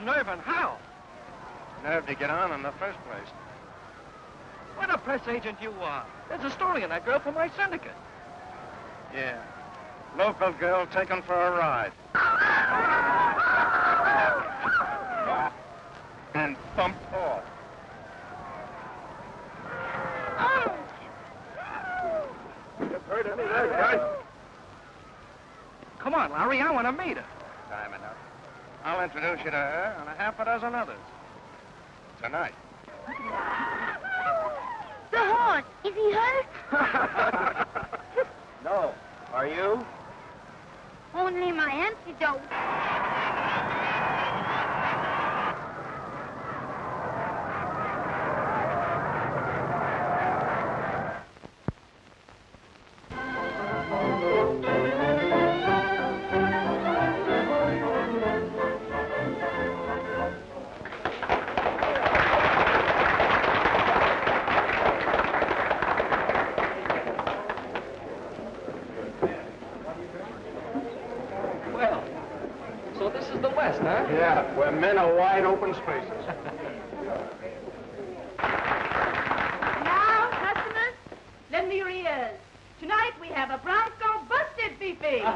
nerve and how? Nerve to get on in the first place. What a press agent you are. There's a story on that girl from my syndicate. Yeah. Local girl taken for a ride. And bumped off. You've heard of me there, guys? Come on, Larry, I want to meet her. Time enough. I'll introduce you to her and a half a dozen others. Tonight. The horse, is he hurt? No. Are you? Only my antidote. Yeah, where men are wide open spaces. Now, customers, lend me your ears. Tonight we have a bronco busted, Fifi. But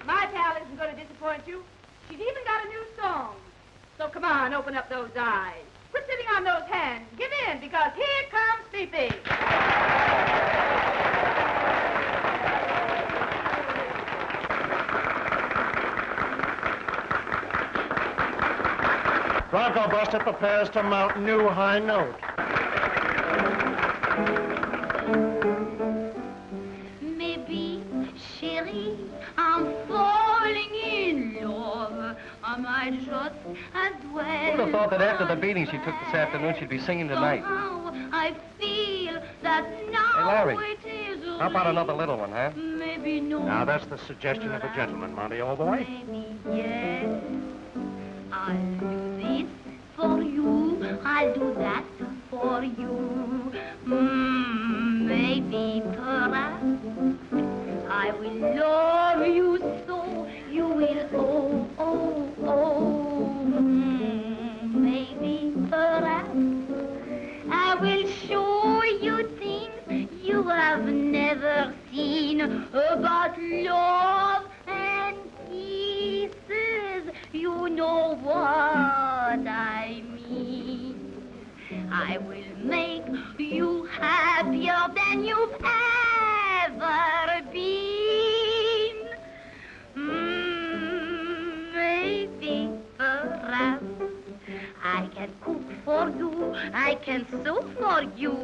my pal isn't going to disappoint you. She's even got a new song. So come on, open up those eyes. Quit sitting on those hands. Give in, because here comes Fifi. Bronco Buster prepares to mount new high note. Maybe, chérie, I'm falling in love. I might just as well. Who'd have thought that after the beating she took this afternoon, she'd be singing tonight? Somehow I feel that now Hey, Larry, it is how about another little one, huh? Maybe no. Now, that's the suggestion of a gentleman, Monty, old boy. Maybe yes. I'll do this for you. I'll do that for you. Maybe, perhaps, I will love you so you will, maybe, perhaps, I will show you things you have never seen about love and kisses. You know what I mean. I will make you happier than you've ever been. Maybe, perhaps, I can cook for you, I can sew for you.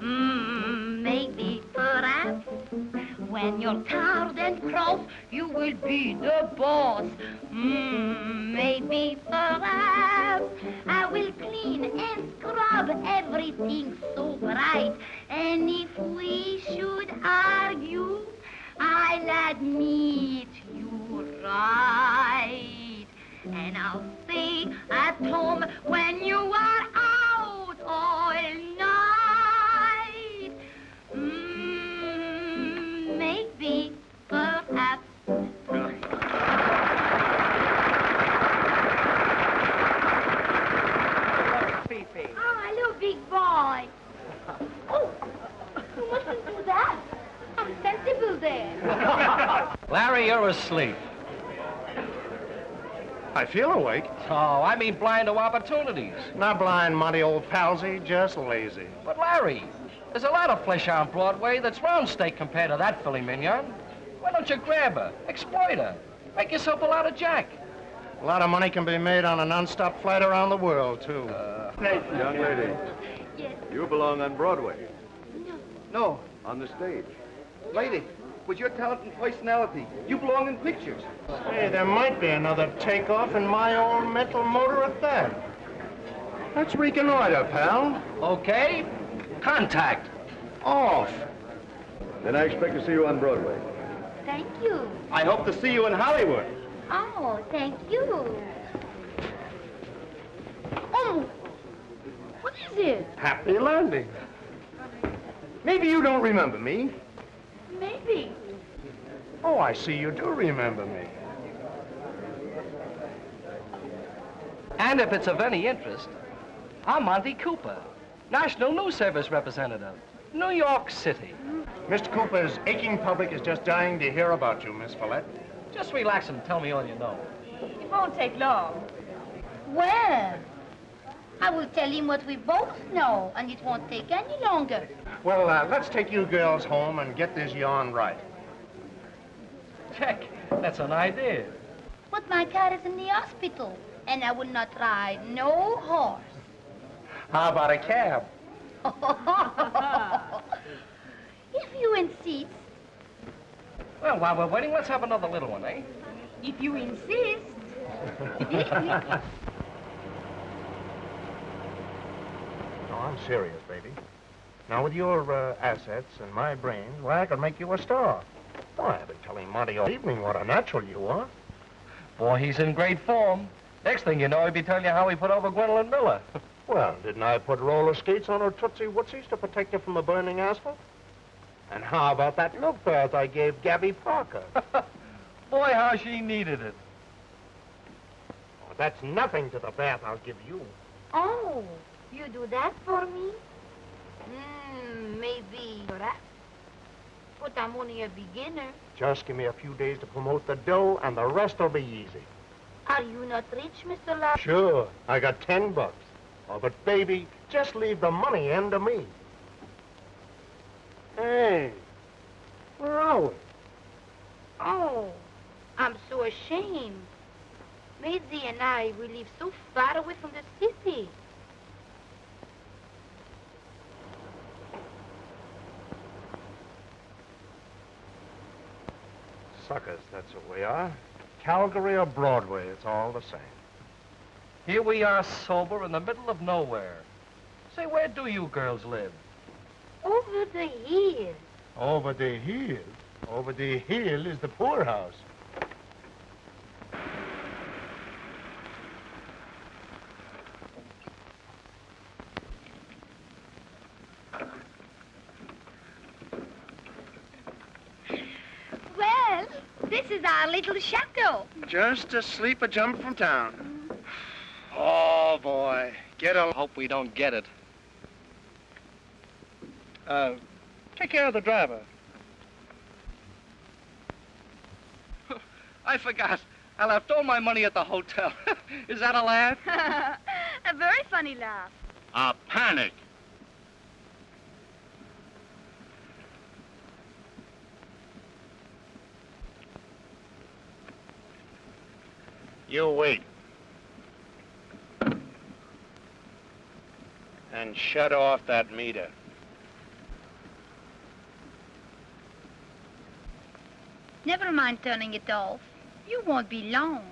Maybe, perhaps, when you're tired and cross, you will be the boss. Maybe, perhaps, I will clean and scrub everything so bright. And if we should argue, I'll admit you're right. And I'll stay at home when you are out all night. Maybe, perhaps. Fifi. Oh, hello, big boy. Oh, you mustn't do that. I'm sensible there. Larry, you're asleep. I feel awake. Oh, I mean blind to opportunities. Not blind, Monty, old palsy, just lazy. But Larry, there's a lot of flesh on Broadway that's round steak compared to that filet mignon. Why don't you grab her, exploit her, make yourself a lot of jack? A lot of money can be made on a non-stop flight around the world, too. Young lady, Yes. you belong on Broadway. No. On the stage. Lady, with your talent and personality, you belong in pictures. Hey, there might be another takeoff in my own mental motor at that. Let's reconnoiter, pal. Okay. Contact. Off. Then I expect to see you on Broadway. Thank you. I hope to see you in Hollywood. Oh, thank you. Oh, what is it? Happy landing. Maybe you don't remember me. Maybe. Oh, I see you do remember me. And if it's of any interest, I'm Monty Cooper, National News Service representative, New York City. Mr. Cooper's aching public is just dying to hear about you, Miss Follette. Just relax and tell me all you know. It won't take long. Well, I will tell him what we both know, and it won't take any longer. Well, let's take you girls home and get this yarn right. Check. That's an idea. But my car is in the hospital, and I will not ride no horse. How about a cab? If you insist. Well, while we're waiting, let's have another little one, eh? If you insist. No, I'm serious, baby. Now, with your assets and my brains, why, I could make you a star. Why, I've been telling Monty all evening what a natural you are. Boy, he's in great form. Next thing you know, he'll be telling you how he put over Gwendolyn Miller. Well, didn't I put roller skates on her Tootsie Wootsies to protect her from the burning asphalt? And how about that milk bath I gave Gabby Parker? Boy, how she needed it. Oh, that's nothing to the bath I'll give you. Oh, you do that for me? Maybe. But I'm only a beginner. Just give me a few days to promote the dough, and the rest will be easy. Are you not rich, Mr. Larry? Sure, I got $10. Oh, but baby, just leave the money end to me. Hey, where are we? Oh, I'm so ashamed. Maisie and I, we live so far away from the city. Suckers, that's what we are. Calgary or Broadway, it's all the same. Here we are sober in the middle of nowhere. Say, where do you girls live? Over the hill. Over the hill? Over the hill is the poorhouse. Well, this is our little chateau. Just a sleep a jump from town. Oh, boy. Get a... Hope we don't get it. Take care of the driver. I forgot. I left all my money at the hotel. Is that a laugh? A very funny laugh. A panic. You wait. And shut off that meter. Never mind turning it off. You won't be long.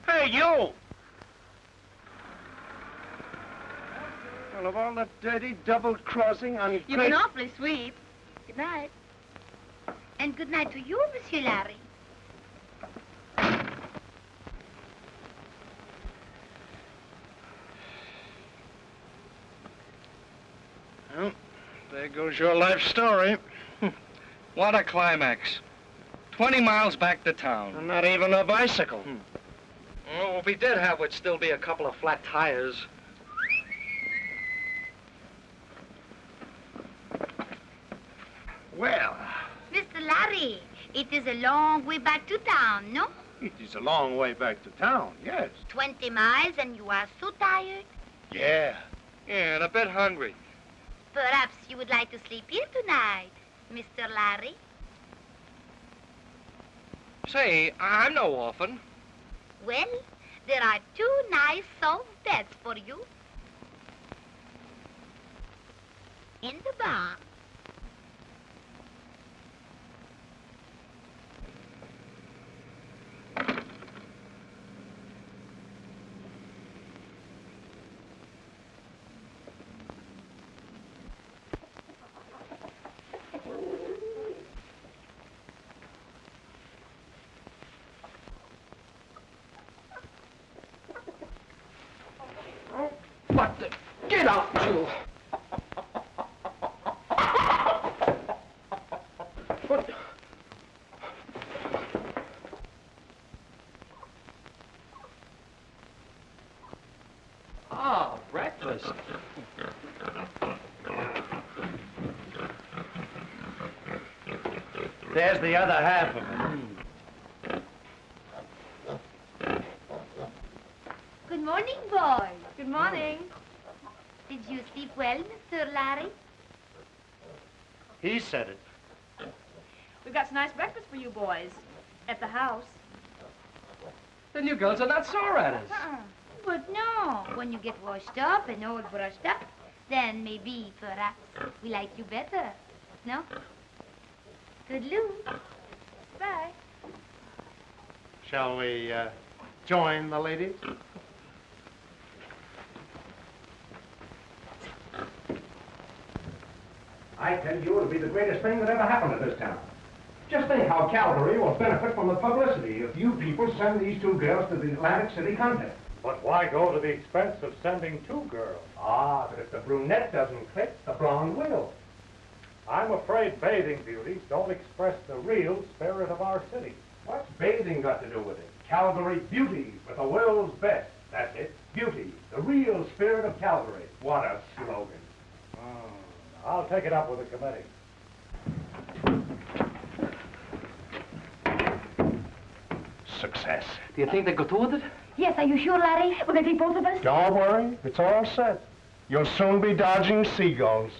Hey, you! Well, of all the dirty double-crossing, You've been awfully sweet. Good night. And good night to you, Monsieur Larry. Well, there goes your life story. What a climax. 20 miles back to town. And not even a bicycle. Oh, if we did have, would still be a couple of flat tires. Well, Mr. Larry, it is a long way back to town, no? it is a long way back to town, yes. 20 miles and you are so tired. Yeah. Yeah, and a bit hungry. Perhaps you would like to sleep here tonight, Mr. Larry. Say, I'm no orphan. Well, there are 2 nice soft beds for you. In the barn. Get out, Jewel. What? Ah, breakfast. There's the other half of it. Good morning, boys. Good morning. Did you sleep well, Mr. Larry? He said it. We've got some nice breakfast for you boys at the house. Then you girls are not sore at us. But no, when you get washed up and all brushed up, then maybe, perhaps, we like you better. No? Toodaloo. Bye. Shall we join the ladies? I tell you, it'll be the greatest thing that ever happened to this town. Just think how Calgary will benefit from the publicity if you people send these two girls to the Atlantic City contest. But why go to the expense of sending two girls? Ah, but if the brunette doesn't click, the blonde will. I'm afraid bathing beauties don't express the real spirit of our city. What's bathing got to do with it? Calgary beauty with the world's best. That's it. Beauty, the real spirit of Calgary. What a slogan. I'll take it up with the committee. Success. Do you think they go through with it? Yes, are you sure, Larry? Will they take both of us? Don't worry, it's all set. You'll soon be dodging seagulls.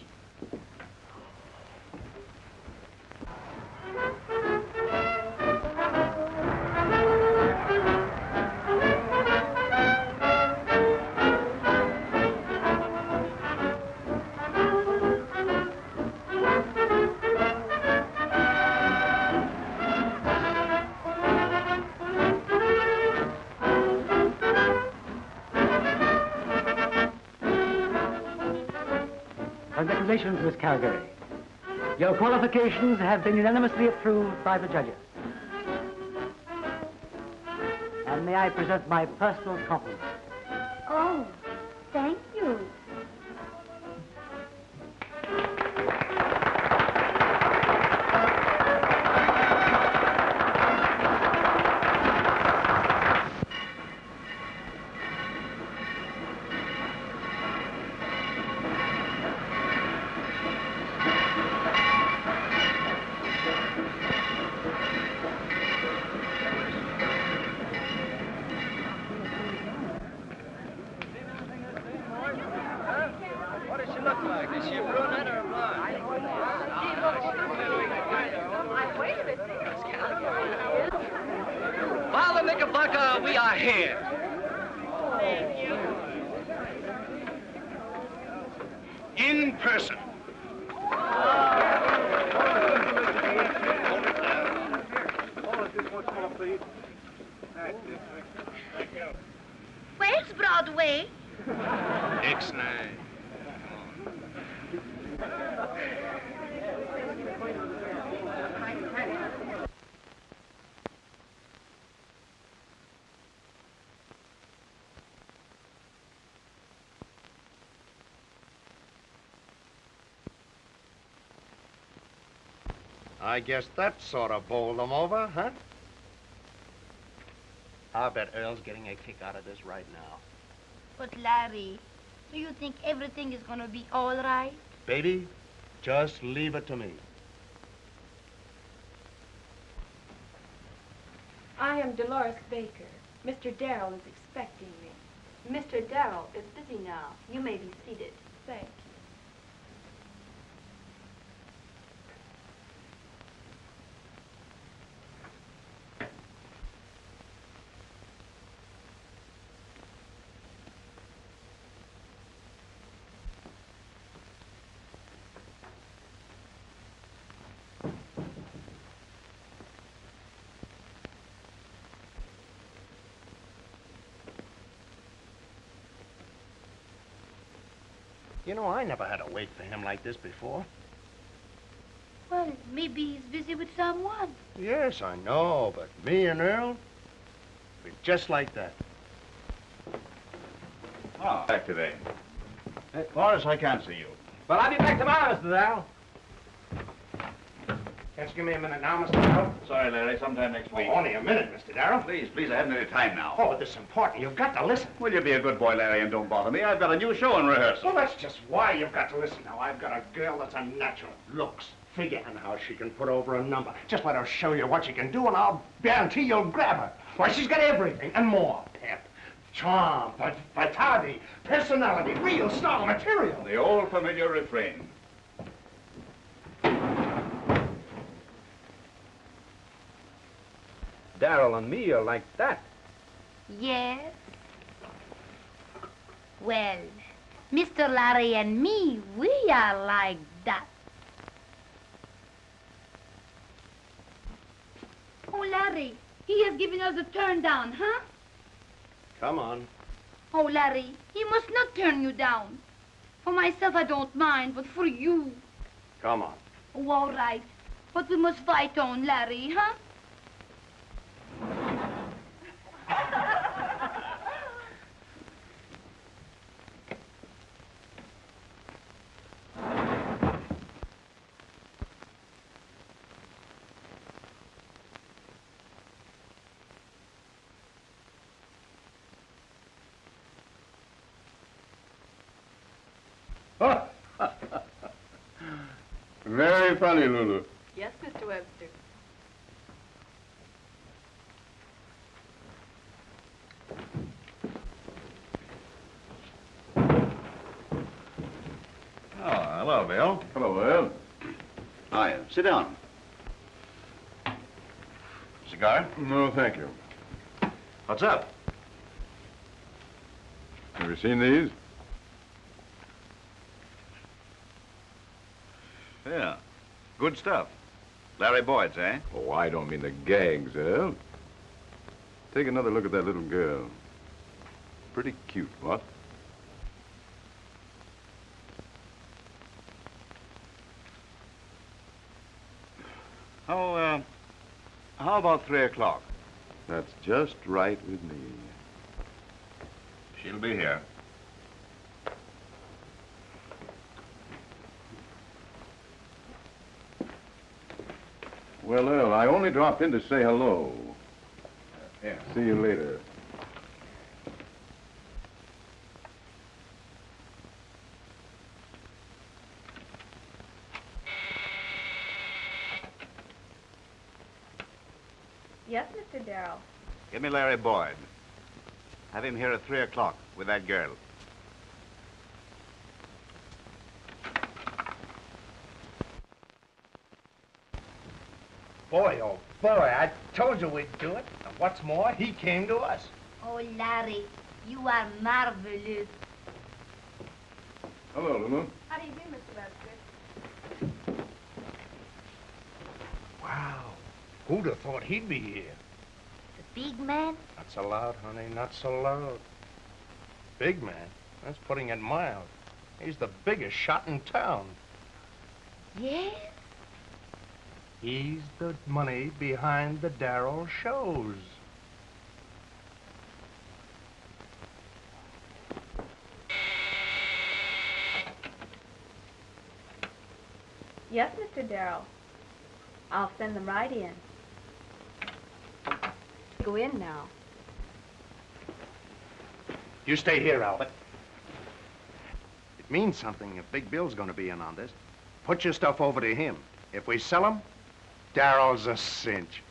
Congratulations, Miss Calgary. Your qualifications have been unanimously approved by the judges. And may I present my personal compliments. Oh, thank you. We are here. In person. Where's Broadway? Ixnay. I guess that sort of bowled them over, huh? I bet Earl's getting a kick out of this right now. But, Larry, do you think everything is gonna be all right? Baby, just leave it to me. I am Dolores Baker. Mr. Darrell is expecting me. Mr. Darrell is busy now. You may be seated. Thank you. You know, I never had to wait for him like this before. Well, maybe he's busy with someone. Yes, I know, but me and Earl, we're just like that. Oh, back today. Morris, I can't see you. Well, I'll be back tomorrow, Mr. Darrell. Can't you give me a minute now, Mr. Darrell? Sorry, Larry, sometime next week. Only a minute, Mr. Darrell. Please, please, I haven't any time now. Oh, this is important. You've got to listen. Will you be a good boy, Larry, and don't bother me? I've got a new show in rehearsal. Well, that's just why you've got to listen now. I've got a girl that's a natural. Looks, figure, and how she can put over a number. Just let her show you what she can do, and I'll guarantee you'll grab her. Why, she's got everything and more. Pep, charm, vitality, personality, real star material. The old familiar refrain. Darrell and me are like that. Yes? Well, Mr. Larry and me, we are like that. Oh, Larry, he has given us a turn down, huh? Come on. Oh, Larry, he must not turn you down. For myself, I don't mind, but for you. Come on. Oh, all right. But we must fight on, Larry, huh? Very funny, Lulu. Yes, Mr. Webster. Oh, hello, Bill. Hello, Will. Hi, sit down. Cigar? No, thank you. What's up? Have you seen these? Yeah, good stuff. Larry Boyd's, eh? Oh, I don't mean the gags, Earl. Take another look at that little girl. Pretty cute, what? How about 3 o'clock? That's just right with me. She'll be here. Well, Earl, I only dropped in to say hello. Yeah, see you later. Yes, Mr. Darrell. Give me Larry Boyd. Have him here at 3 o'clock with that girl. Boy, oh boy, I told you we'd do it. And what's more, he came to us. Oh, Larry, you are marvelous. Hello, Lulu. How do you do, Mr. Webster? Wow. Who'd have thought he'd be here? The big man? Not so loud, honey, not so loud. Big man? That's putting it mild. He's the biggest shot in town. Yes? He's the money behind the Darrell shows. Yes, Mr. Darrell. I'll send them right in. Go in now. You stay here, Albert. It means something if Big Bill's gonna be in on this. Put your stuff over to him. If we sell him, Darrell's a cinch.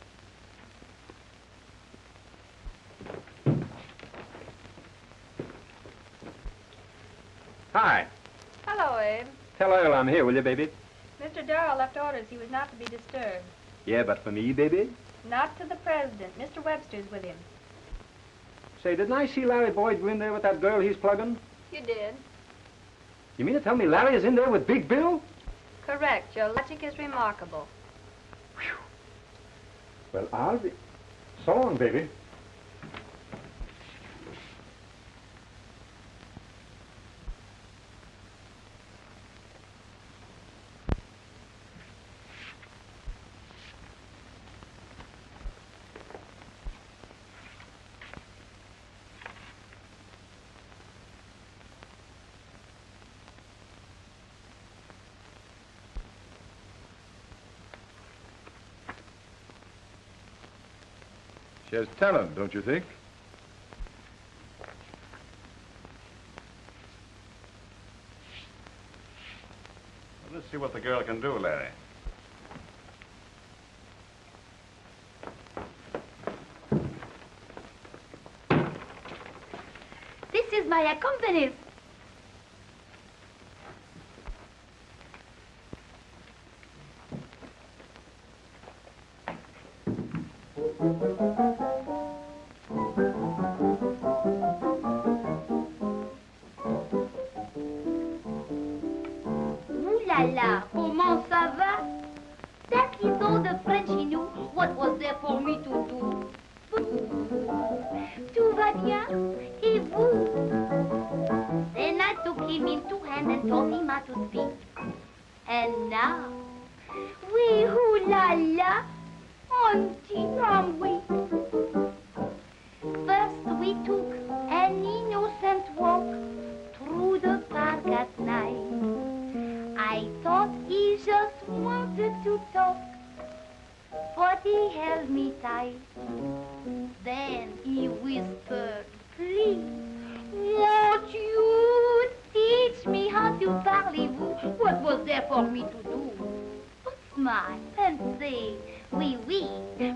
Hi. Hello, Abe. Tell Earl I'm here, will you, baby? Mr. Darrell left orders he was not to be disturbed. Yeah, but for me, baby? Not to the president. Mr. Webster's with him. Say, didn't I see Larry Boyd go in there with that girl he's plugging? You did. You mean to tell me Larry is in there with Big Bill? Correct. Your logic is remarkable. Well, I'll be... So long, baby. She has talent, don't you think? Well, let's see what the girl can do, Larry. This is my accompany. Ouh là là, comment ça va? That little the French he knew, what was there for me to do? Tout va bien, et vous? Then I took him in two hands and taught him how to speak. And now, oui, ouh là là, un petit homme, oui. First we took an innocent walk through the park at night. I thought he just wanted to talk, but he held me tight. Then he whispered, please, won't you teach me how to parlez-vous? What was there for me to do? But smile and say, oui, oui,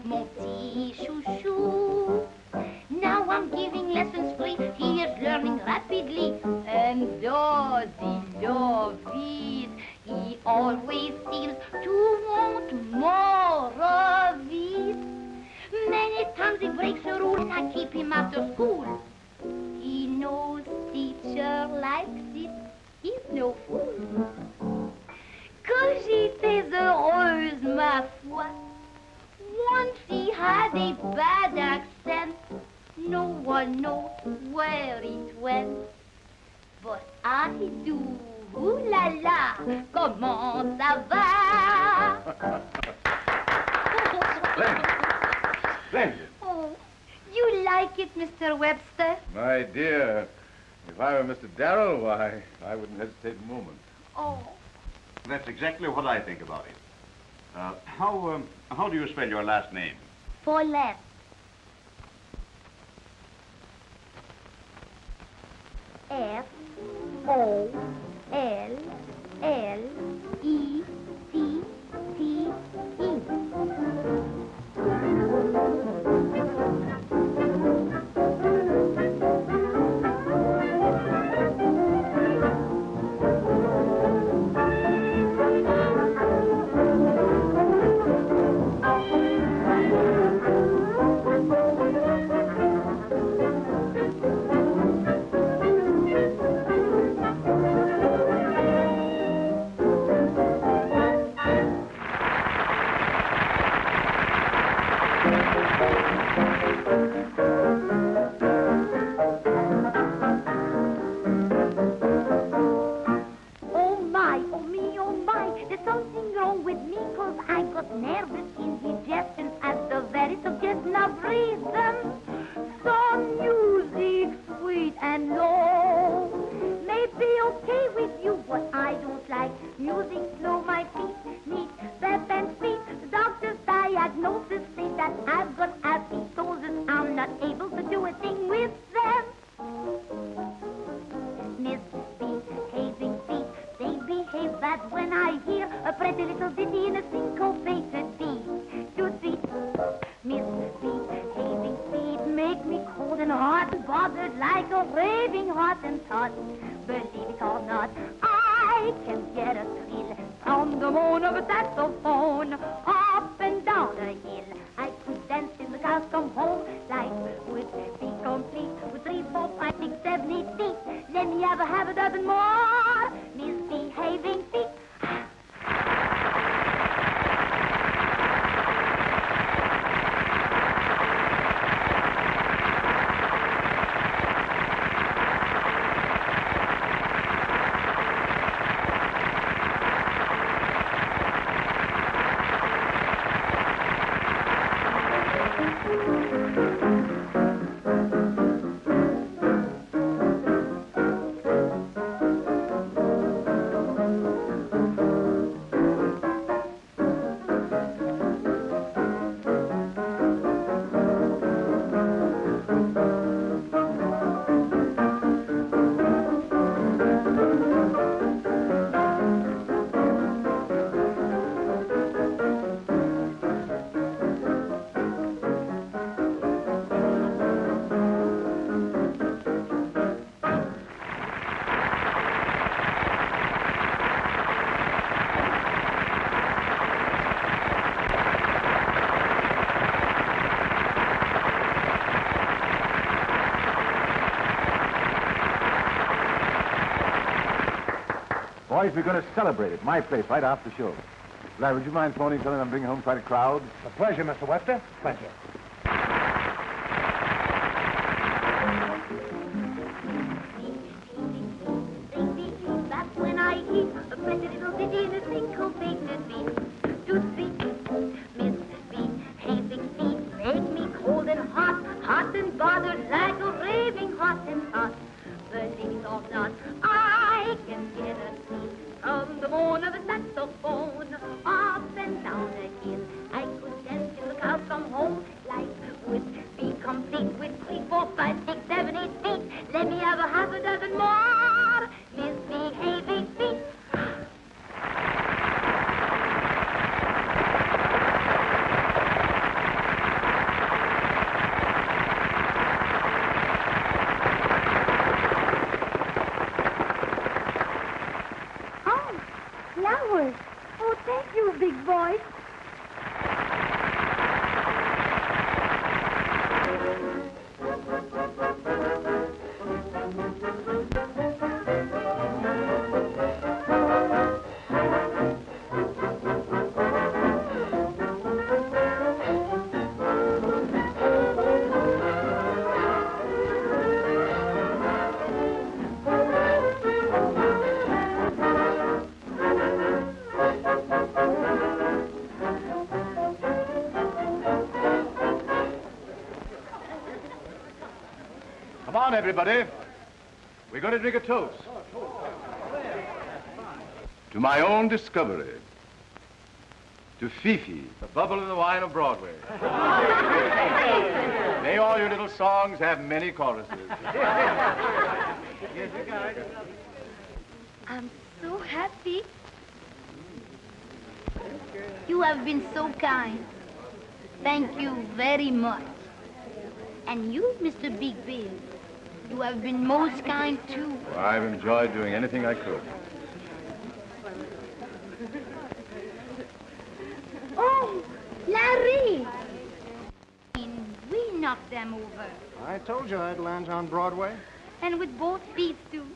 mon petit chouchou. Now I'm giving lessons free, he is learning rapidly. And does he love it? He always seems to want more of it. Many times he breaks the rules and I keep him after school. He knows teacher likes it, he's no fool. Que j'étais heureuse, ma foi. Once he had a bad accent, no one knows where it went. But I do, ooh la la, comment ça va? Splendid. Oh, you like it, Mr. Webster? My dear, if I were Mr. Darrell, why, I wouldn't hesitate a moment. Oh. That's exactly what I think about it. How do you spell your last name? For left. boys, we're going to celebrate it. My place, right after the show. Larry, would you mind phoning telling them bring home quite a crowd? A pleasure, Mr. Webster. Pleasure. That's when I eat a pretty little ditty in a syncopated beat. To speak, Miss Beat, hey 16, make me cold and hot and bothered like a raving hot and hot. The days of not, I can get a seat from the moan of a saxophone, up and down a hill. I could dance till the cows come home. Life would be complete with 3, 4, 5, 6, 7, 8 feet. Let me have a half a dozen more misbehaving feet. Flowers. Oh, thank you, big boy. Come on, everybody. We're going to drink a toast. To my own discovery. To Fifi, the bubble in the wine of Broadway. May all your little songs have many choruses. I'm so happy. You have been so kind. Thank you very much. And you, Mr. Big Bill, you have been most kind, too. Well, I've enjoyed doing anything I could. Oh, Larry! We knocked them over. I told you I'd land on Broadway. And with both feet, too.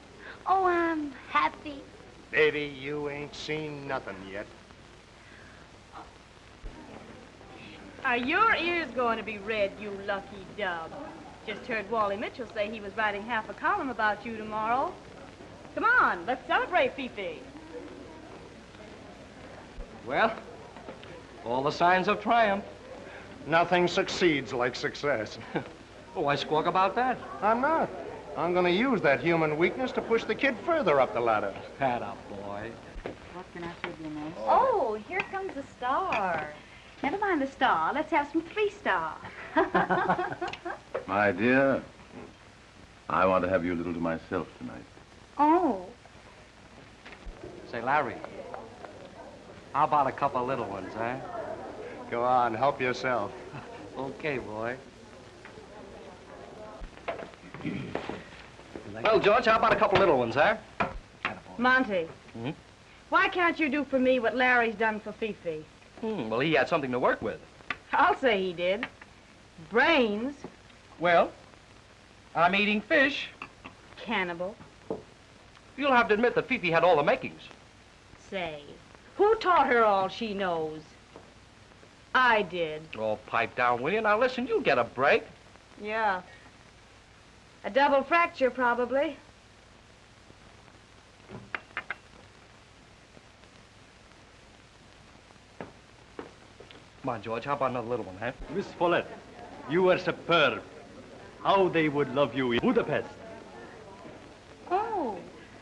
Oh, I'm happy. Baby, you ain't seen nothing yet. Are your ears going to be red, you lucky dub? Just heard Wally Mitchell say he was writing half a column about you tomorrow. Come on, let's celebrate, Fifi. Well, all the signs of triumph. Nothing succeeds like success. Oh, why squawk about that? I'm not. I'm going to use that human weakness to push the kid further up the ladder. Pat up, boy. What can I serve you next? Oh, here comes the star. Never mind the star. Let's have some 3-star. My dear, I want to have you a little to myself tonight. Oh. Say, Larry, how about a couple of little ones, eh? Go on, help yourself. Okay, boy. Well, George, how about a couple of little ones, eh? Monty. Hmm? Why can't you do for me what Larry's done for Fifi? Well, he had something to work with. I'll say he did. Brains. Well, I'm eating fish. Cannibal. You'll have to admit that Fifi had all the makings. Say, who taught her all she knows? I did. Oh, pipe down, will you? Now, listen, you'll get a break. Yeah. A double fracture, probably. Come on, George, how about another little one, huh? Miss Follett, you were superb. How they would love you in Budapest. Oh,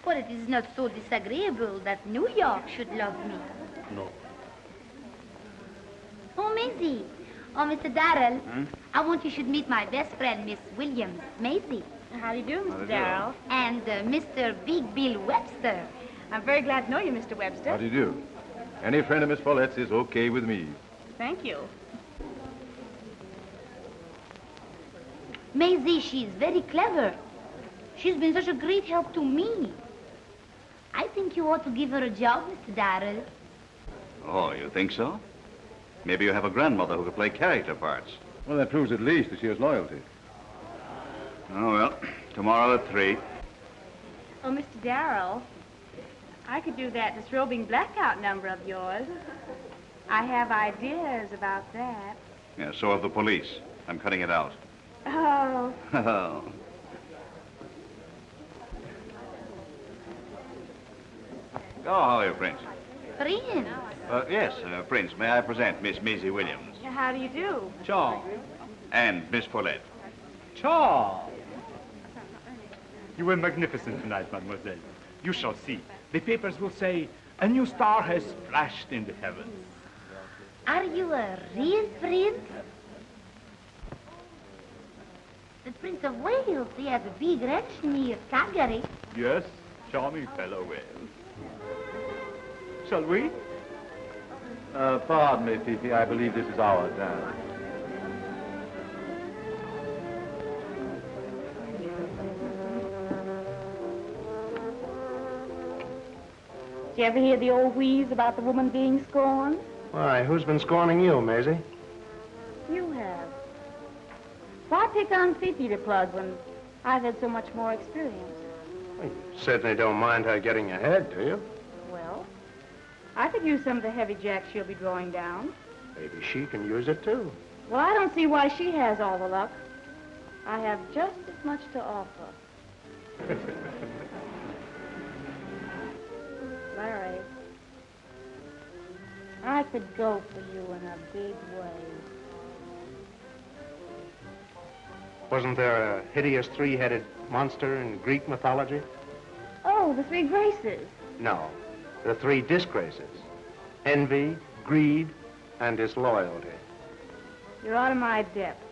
but it is not so disagreeable that New York should love me. No. Oh, Maisie. Oh, Mr. Darrell. I want you should meet my best friend, Miss Williams. Maisie. How do you do, Mr. Darrell? And Mr. Big Bill Webster. I'm very glad to know you, Mr. Webster. How do you do? Any friend of Miss Follett's is okay with me. Thank you. Maisie, she's very clever. She's been such a great help to me. I think you ought to give her a job, Mr. Darrell. Oh, you think so? Maybe you have a grandmother who could play character parts. Well, that proves at least that she has loyalty. Oh, well, tomorrow at 3. Oh, Mr. Darrell, I could do that disrobing blackout number of yours. I have ideas about that. Yeah, so have the police. I'm cutting it out. Oh. Oh. Oh, how are you, Prince? Prince. Yes, Prince. May I present Miss Maisie Williams? How do you do? Charles. And Miss Paulette. Charles! You were magnificent tonight, mademoiselle. You shall see. The papers will say, a new star has flashed in the heavens. Are you a real prince? The Prince of Wales, he has a big ranch near Calgary. Yes, charming fellow Wales. Shall we? Pardon me, Fifi. I believe this is our dance. Did you ever hear the old wheeze about the woman being scorned? Why, who's been scorning you, Maisie? You have. Why pick on Fifi to plug when I've had so much more experience? Well, you certainly don't mind her getting ahead, do you? Well, I could use some of the heavy jacks she'll be drawing down. Maybe she can use it, too. Well, I don't see why she has all the luck. I have just as much to offer. Larry, I could go for you in a big way. Wasn't there a hideous three-headed monster in Greek mythology? Oh, the three graces. No, the three disgraces. Envy, greed, and disloyalty. You're out of my depth.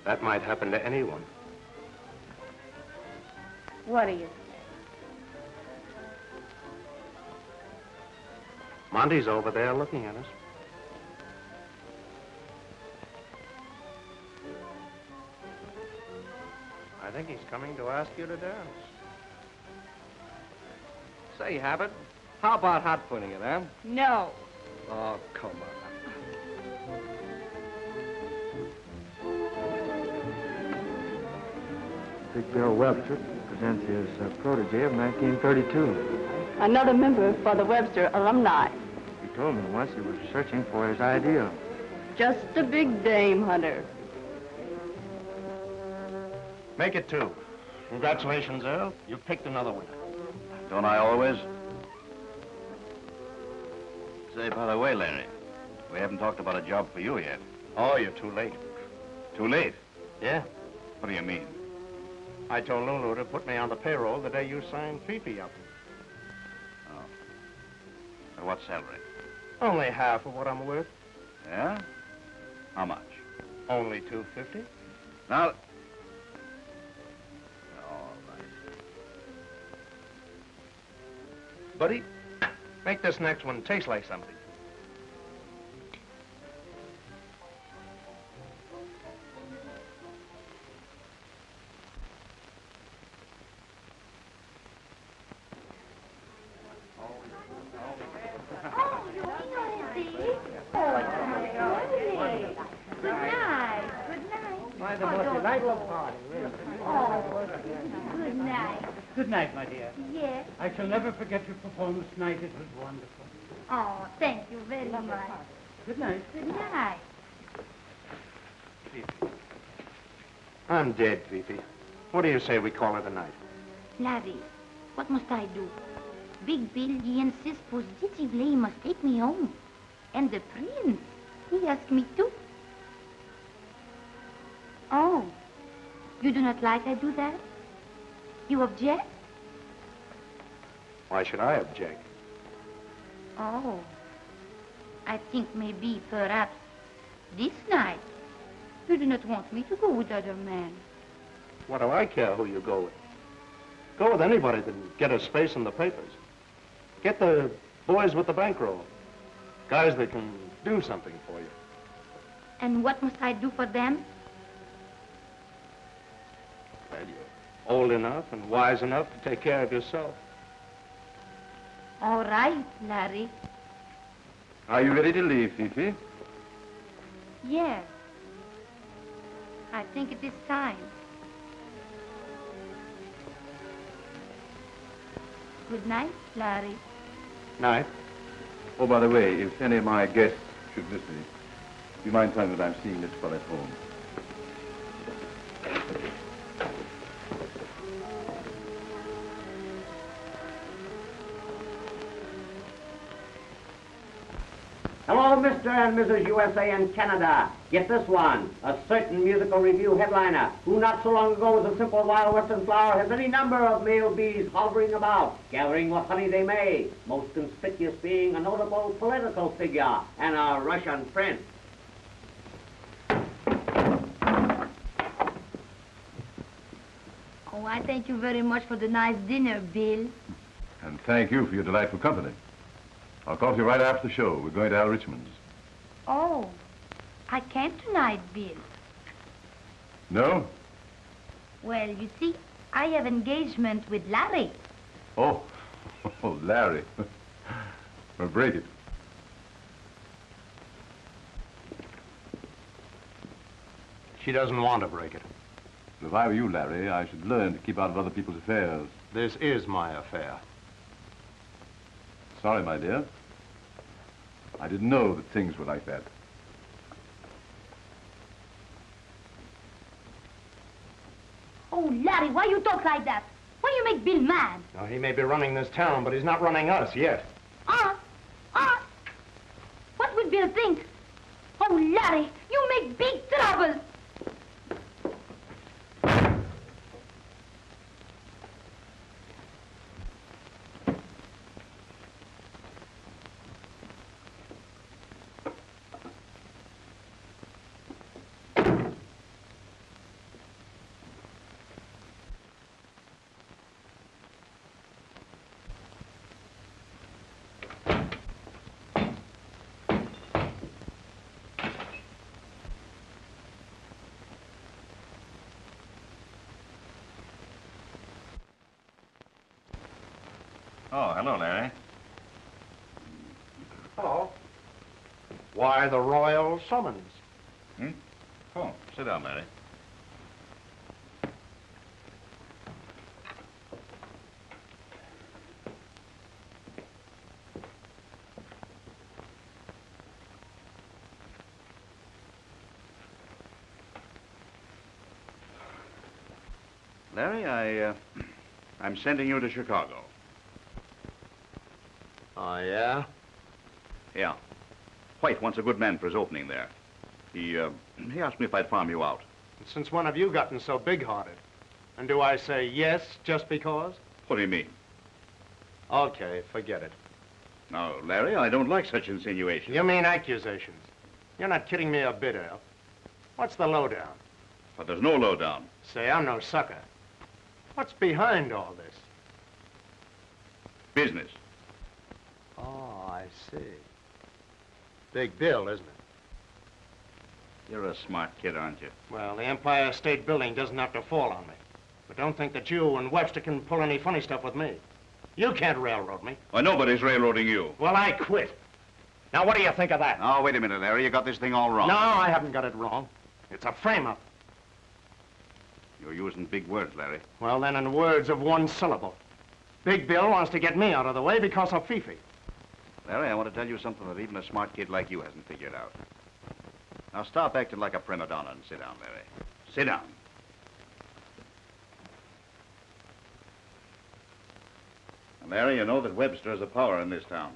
That might happen to anyone. What do you say? Monty's over there looking at us. I think he's coming to ask you to dance. Say, Habit, how about hot putting it, huh? No. Oh, come on. Big Bill Webster presents his protege of 1932. Another member for the Webster alumni. He told me once he was searching for his ideal. Just a big dame hunter. Make it 2. Congratulations, Earl. You've picked another winner. Don't I always? Say, by the way, Larry, we haven't talked about a job for you yet. Oh, you're too late. Too late? Yeah. What do you mean? I told Lulu to put me on the payroll the day you signed Fifi up. Oh. And what salary? Only half of what I'm worth. Yeah? How much? Only $250. Now... All right. Buddy, make this next one taste like something. Good night, my dear. Yes. I shall never forget your performance tonight. It was wonderful. Oh, thank you very much. Good night. Good night. I'm dead, Fifi. What do you say we call it a night? Larry, what must I do? Big Bill, he insists positively he must take me home. And the prince, he asked me too. Oh, you do not like I do that? You object? Why should I object? Oh, I think maybe, perhaps, this night, you do not want me to go with other men. What do I care who you go with? Go with anybody that get a space in the papers. Get the boys with the bankroll. Guys that can do something for you. And what must I do for them? Well, you're old enough and wise enough to take care of yourself. All right, Larry. Are you ready to leave, Fifi? Yes. I think it is time. Good night, Larry. Night. Oh, by the way, if any of my guests should miss me, do you mind telling them that I'm seeing this fellow at home? Hello, Mr. and Mrs. USA and Canada. Get this one. A certain musical review headliner who not so long ago was a simple wild western flower has any number of male bees hovering about, gathering what honey they may, most conspicuous being a notable political figure and a Russian prince. Oh, I thank you very much for the nice dinner, Bill. And thank you for your delightful company. I'll call you right after the show. We're going to Al Richmond's. Oh, I can't tonight, Bill. No? Well, you see, I have engagement with Larry. Oh, oh, Larry. Well, break it. She doesn't want to break it. If I were you, Larry, I should learn to keep out of other people's affairs. This is my affair. Sorry, my dear. I didn't know that things were like that. Oh, Larry, why you talk like that? Why you make Bill mad? Now, he may be running this town, but he's not running us yet. What would Bill think? Oh, Larry, you make big trouble. Oh, hello, Larry. Hello. Why the royal summons? Oh, sit down, Larry. Larry, I'm sending you to Chicago. Oh, yeah? Yeah. White wants a good man for his opening there. He asked me if I'd farm you out. And since when have you gotten so big-hearted? And do I say yes just because? What do you mean? Okay, forget it. No, Larry, I don't like such insinuations. You mean accusations? You're not kidding me a bit, Al. What's the lowdown? But there's no lowdown. Say, I'm no sucker. What's behind all this? Business. Oh, I see. Big Bill, isn't it? You're a smart kid, aren't you? Well, the Empire State Building doesn't have to fall on me. But don't think that you and Webster can pull any funny stuff with me. You can't railroad me. Well, nobody's railroading you. Well, I quit. Now, what do you think of that? Oh, wait a minute, Larry. You got this thing all wrong. No, I haven't got it wrong. It's a frame-up. You're using big words, Larry. Well, then, in words of one syllable. Big Bill wants to get me out of the way because of Fifi. Larry, I want to tell you something that even a smart kid like you hasn't figured out. Now, stop acting like a prima donna and sit down, Larry. Sit down. And Larry, you know that Webster has a power in this town.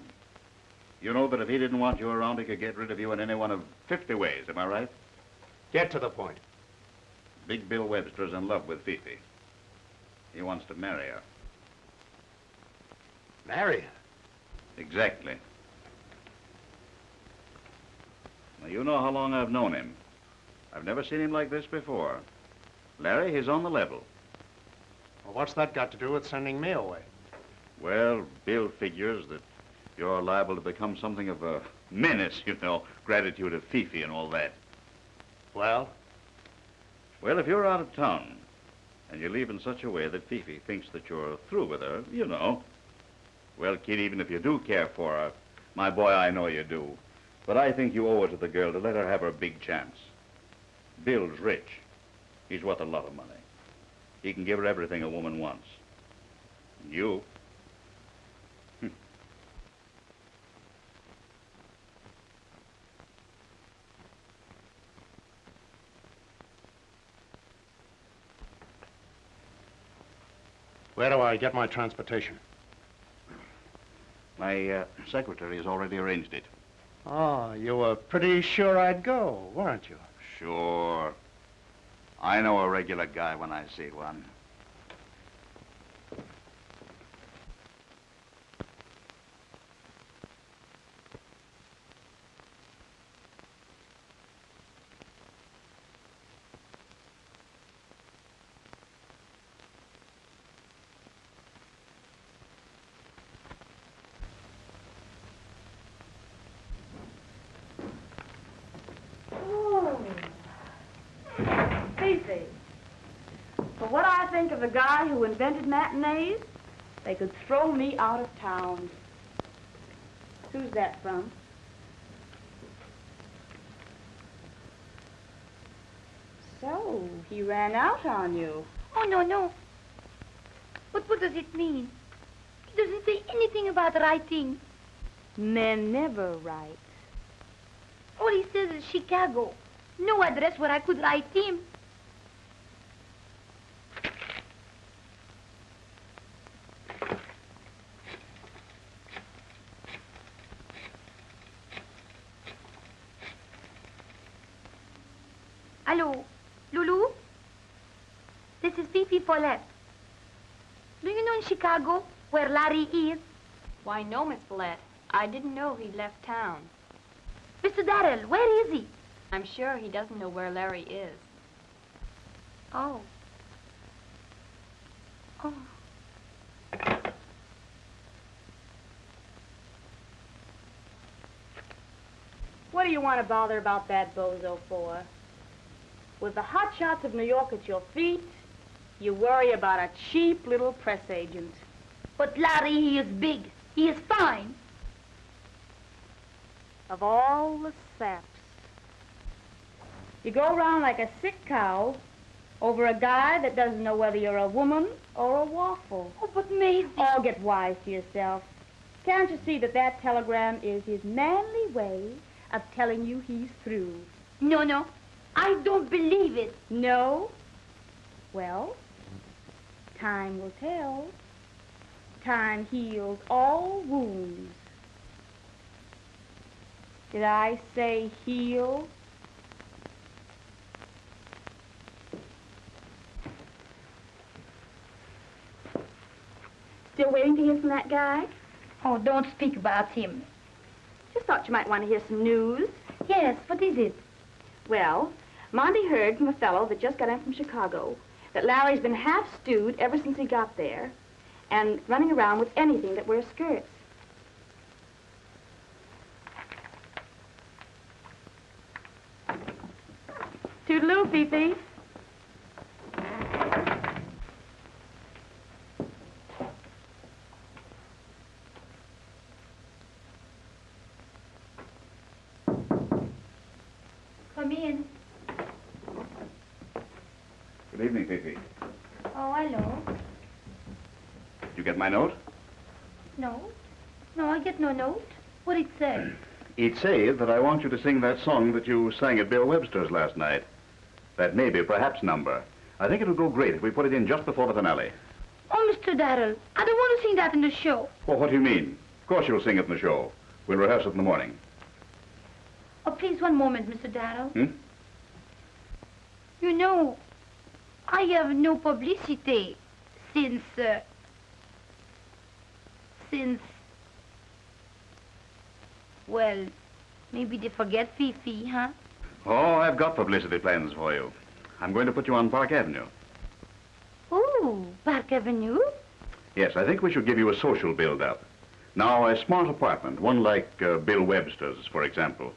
You know that if he didn't want you around, he could get rid of you in any one of 50 ways, am I right? Get to the point. Big Bill Webster's in love with Fifi. He wants to marry her. Marry her? Exactly. Now, you know how long I've known him. I've never seen him like this before. Larry, he's on the level. Well, what's that got to do with sending me away? Well, Bill figures that you're liable to become something of a menace, you know, gratitude of Fifi and all that. Well? Well, if you're out of town, and you leave in such a way that Fifi thinks that you're through with her, you know. Well, kid, even if you do care for her, my boy, I know you do. But I think you owe it to the girl to let her have her big chance. Bill's rich. He's worth a lot of money. He can give her everything a woman wants. You, Where do I get my transportation? My secretary has already arranged it. Oh, you were pretty sure I'd go, weren't you? Sure. I know a regular guy when I see one. Fifi, for what I think of the guy who invented matinees, they could throw me out of town. Who's that from? So, he ran out on you. Oh, no. But what does it mean? He doesn't say anything about writing. Men never write. All he says is Chicago. No address where I could write him. Hello, Lulu? This is Fifi Follette. Do you know in Chicago where Larry is? Why, no, Miss Follette. I didn't know he'd left town. Mr. Darrell, where is he? I'm sure he doesn't know where Larry is. Oh. Oh. What do you want to bother about that bozo for? With the hot shots of New York at your feet, you worry about a cheap little press agent. But Larry, he is big. He is fine. Of all the saps. You go around like a sick cow over a guy that doesn't know whether you're a woman or a waffle. Oh, but Maisie... Oh, get wise to yourself. Can't you see that that telegram is his manly way of telling you he's through? No. I don't believe it. No? Well, time will tell. Time heals all wounds. Did I say heal? Still waiting to hear from that guy? Oh, don't speak about him. Just thought you might want to hear some news. Yes, what is it? Well, Monty heard from a fellow that just got in from Chicago that Larry's been half stewed ever since he got there and running around with anything that wears skirts. Toodaloo, Fifi. Come in. Good evening, Fifi. Oh, hello. Did you get my note? No, I get no note. What'd it say? It says that I want you to sing that song that you sang at Bill Webster's last night. That maybe, perhaps number. I think it'll go great if we put it in just before the finale. Oh, Mr. Darrell, I don't want to sing that in the show. Well, what do you mean? Of course you'll sing it in the show. We'll rehearse it in the morning. Oh, please, one moment, Mr. Darrell. Hmm? You know, I have no publicity since, well, maybe they forget Fifi, huh? Oh, I've got publicity plans for you. I'm going to put you on Park Avenue. Ooh, Park Avenue? Yes, I think we should give you a social build-up. Now, a smart apartment, one like Bill Webster's, for example.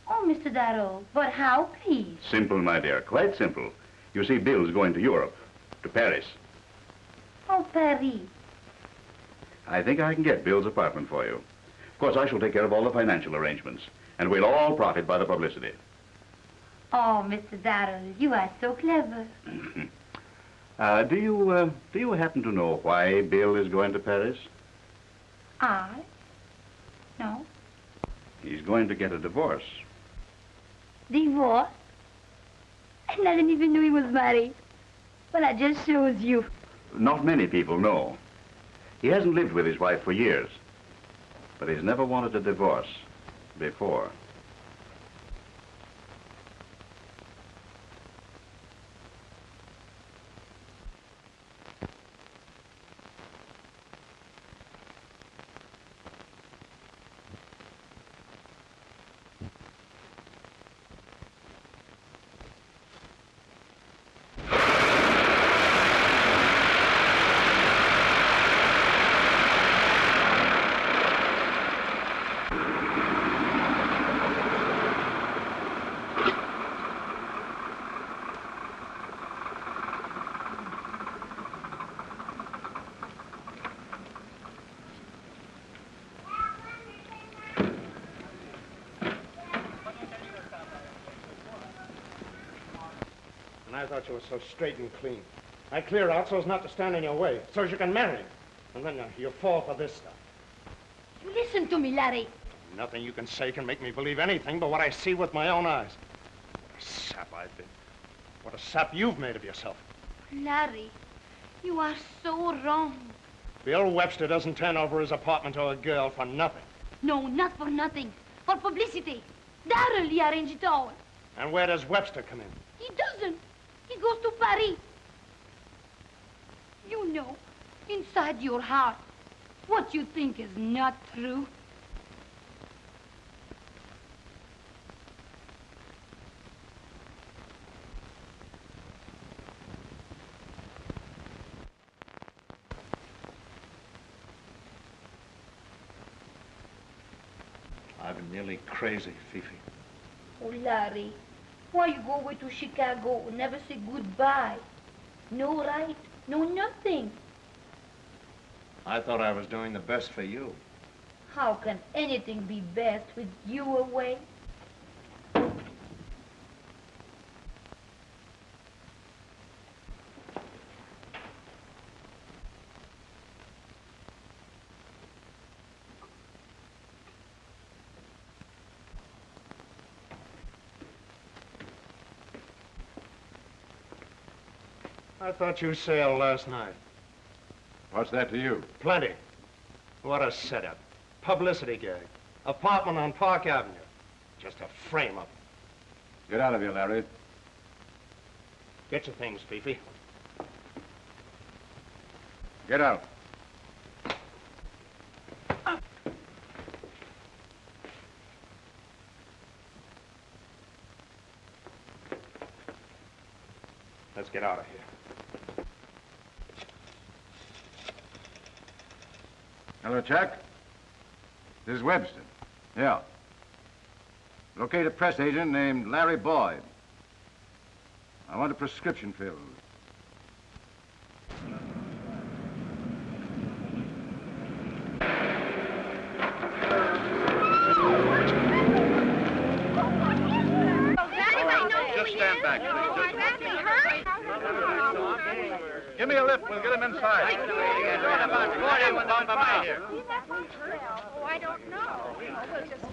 Oh, Mr. Darrell, but how, please? Simple, my dear, quite simple. You see, Bill's going to Europe, to Paris. Oh, Paris. I think I can get Bill's apartment for you. Of course, I shall take care of all the financial arrangements, and we'll all profit by the publicity. Oh, Mr. Darrell, you are so clever. Do you happen to know why Bill is going to Paris? I? No. He's going to get a divorce. Divorce? And I didn't even know he was married. Well, that just shows you. not many people know. He hasn't lived with his wife for years, but he's never wanted a divorce before. I thought you were so straight and clean. I clear out so as not to stand in your way, so as you can marry him. And then you fall for this stuff. You listen to me, Larry. Nothing you can say can make me believe anything but what I see with my own eyes. What a sap I've been. What a sap you've made of yourself. Larry, you are so wrong. Bill Webster doesn't turn over his apartment to a girl for nothing. No, not for nothing. For publicity. Darrell, he arranged it all. And where does Webster come in? He doesn't. He goes to Paris. You know, inside your heart, what you think is not true. I've been nearly crazy, Fifi. Oh, Larry, why you go away to Chicago and never say goodbye? No right, no nothing. I thought I was doing the best for you. How can anything be best with you away? I thought you sailed last night. What's that to you? Plenty. What a setup. Publicity gag. Apartment on Park Avenue. Just a frame-up. Get out of here, Larry. Get your things, Fifi. Get out. Let's get out of here. Hello, Chuck. This is Webster. Yeah. Locate a press agent named Larry Boyd. I want a prescription filled. Just stand back, please. Give me a lift. We'll get him inside. What about Gordon down by here? Oh, I don't know. We'll just...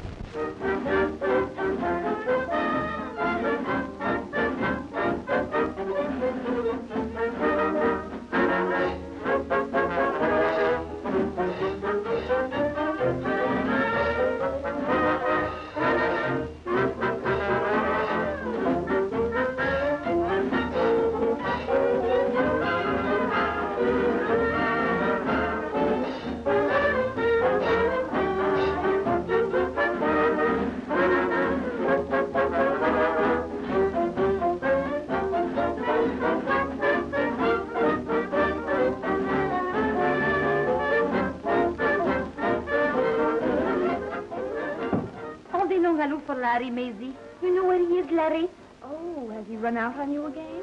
For Larry, Maisie. You know where he is, Larry? Oh, has he run out on you again?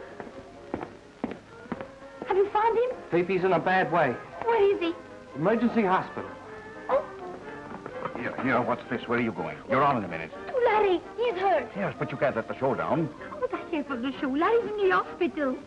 Have you found him? Fifi's in a bad way. Where is he? Emergency hospital. Here, what's this? Where are you going? You're on in a minute. Oh, Larry, he's hurt. Yes, but you can't let the show down. What I care for the show? Larry's in the hospital.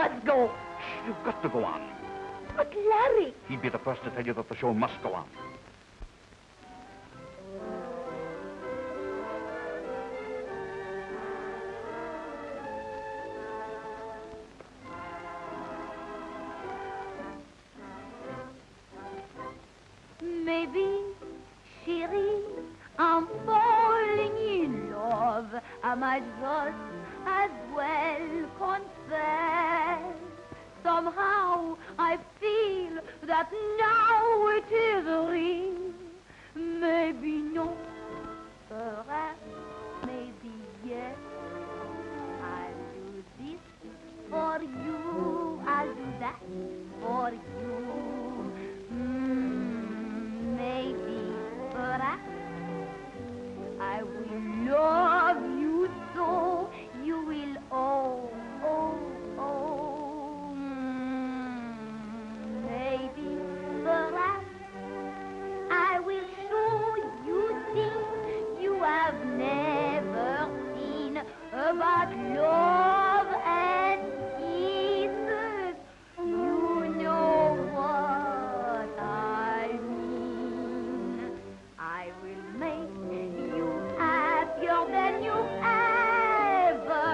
must go. Shh, you've got to go on. But Larry... He'd be the first to tell you that the show must go on. Maybe, chérie, I'm falling in love. I might just as well confess. Somehow I feel that now it is real. Maybe no, perhaps, maybe yes. I'll do this for you. I'll do that for you. Maybe, perhaps, I will love you so you will, oh, oh, oh. Maybe, perhaps, I will show you things you have never seen about love and kisses. You know what I mean. I will make you happier than you've ever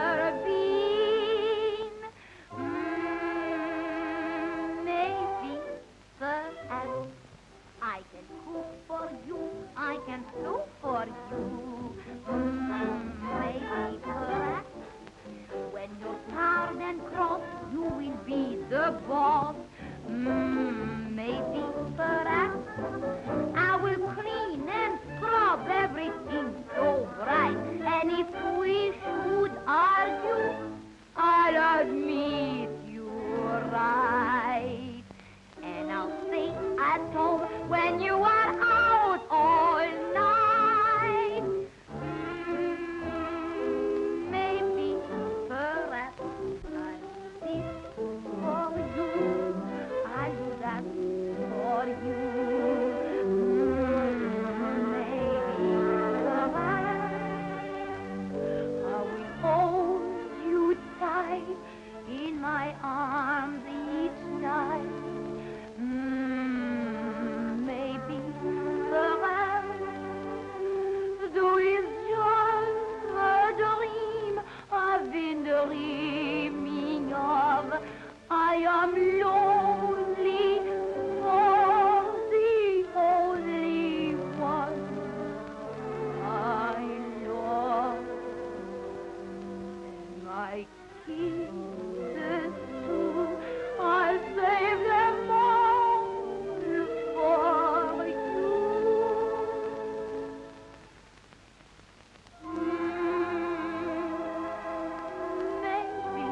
been. Maybe, perhaps, I can cook for you, I can sew for you. Maybe, perhaps, when you're tired and cross, you will be the boss. Maybe, perhaps, I will clean and scrub everything so bright. And if we should argue, I'll admit you're right. And I'll stay at home when you are out all night. Maybe, perhaps, I'll do this for you. I'll do that for you. Maybe, perhaps, I will hold you tight in my arms each night. Maybe, perhaps, though it's just a dream I've been dreaming of, I am lonely for the only one I love. And my kisses too, I'll save them all for you. Maybe.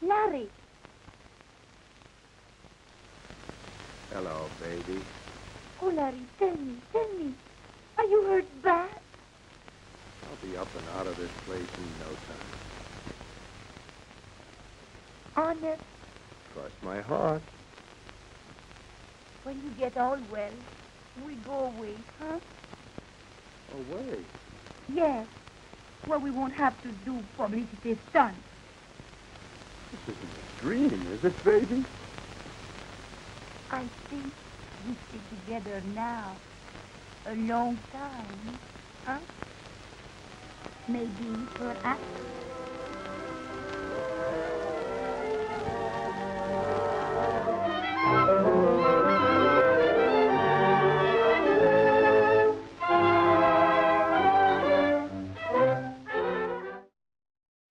Larry. Hello, baby. Oh, Larry, tell me. Are you hurt bad? I'll be up and out of this place in no time. Honest, Cross my heart. when you get all well, we go away, huh? Away. Yes. where we won't have to do publicity stunts. This isn't a dream, is it, baby? I think we stay together now a long time, huh? Maybe perhaps